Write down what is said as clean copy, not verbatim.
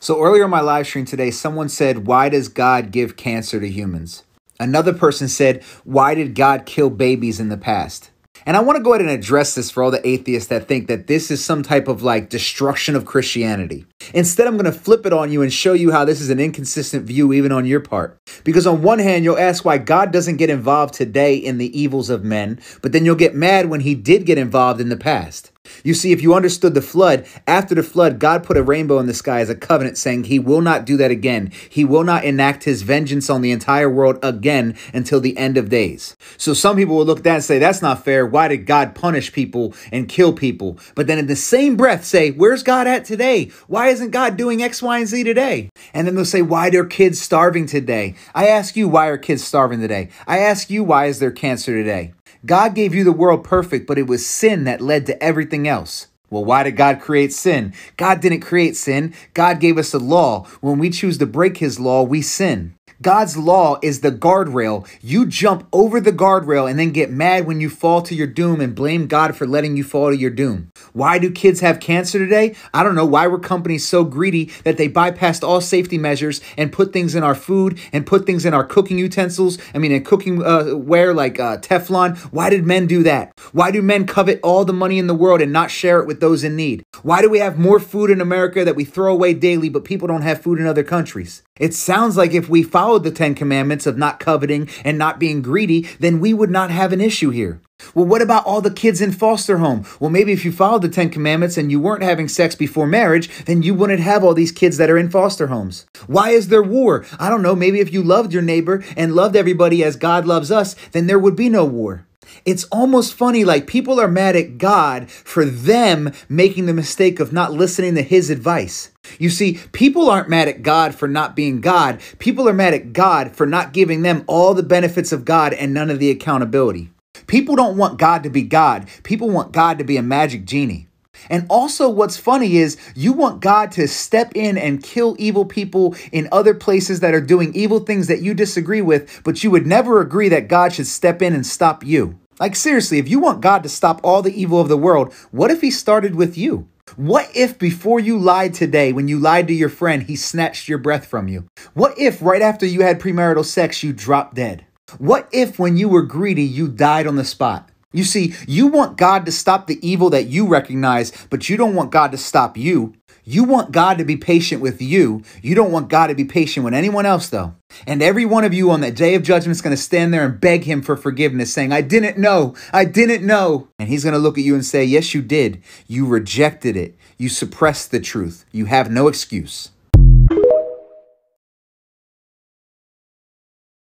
So earlier in my live stream today, someone said, why does God give cancer to humans? Another person said, why did God kill babies in the past? And I want to go ahead and address this for all the atheists that think that this is some type of like destruction of Christianity. Instead, I'm going to flip it on you and show you how this is an inconsistent view even on your part. Because on one hand, you'll ask why God doesn't get involved today in the evils of men, but then you'll get mad when he did get involved in the past. You see, if you understood the flood, after the flood, God put a rainbow in the sky as a covenant saying he will not do that again. He will not enact his vengeance on the entire world again until the end of days. So some people will look at that and say, that's not fair. Why did God punish people and kill people? But then in the same breath say, where's God at today? Why isn't God doing X, Y, and Z today? And then they'll say, why are kids starving today? I ask you, why are kids starving today? I ask you, why is there cancer today? God gave you the world perfect, but it was sin that led to everything else. Well, why did God create sin? God didn't create sin. God gave us a law. When we choose to break his law, we sin. God's law is the guardrail. You jump over the guardrail and then get mad when you fall to your doom and blame God for letting you fall to your doom. Why do kids have cancer today? I don't know. Why were companies so greedy that they bypassed all safety measures and put things in our food and put things in our cooking utensils? And cooking ware like Teflon. Why did men do that? Why do men covet all the money in the world and not share it with those in need? Why do we have more food in America that we throw away daily, but people don't have food in other countries? It sounds like if we followed the 10 commandments of not coveting and not being greedy, then we would not have an issue here. Well, what about all the kids in foster home? Well, maybe if you followed the 10 commandments and you weren't having sex before marriage, then you wouldn't have all these kids that are in foster homes. Why is there war? I don't know. Maybe if you loved your neighbor and loved everybody as God loves us, then there would be no war. It's almost funny, like people are mad at God for them making the mistake of not listening to his advice. You see, people aren't mad at God for not being God. People are mad at God for not giving them all the benefits of God and none of the accountability. People don't want God to be God. People want God to be a magic genie. And also what's funny is you want God to step in and kill evil people in other places that are doing evil things that you disagree with, but you would never agree that God should step in and stop you. Like seriously, if you want God to stop all the evil of the world, what if he started with you? What if before you lied today, when you lied to your friend, he snatched your breath from you? What if right after you had premarital sex, you dropped dead? What if when you were greedy, you died on the spot? You see, you want God to stop the evil that you recognize, but you don't want God to stop you. You want God to be patient with you. You don't want God to be patient with anyone else, though. And every one of you on that day of judgment is going to stand there and beg him for forgiveness, saying, I didn't know. I didn't know. And he's going to look at you and say, yes, you did. You rejected it. You suppressed the truth. You have no excuse.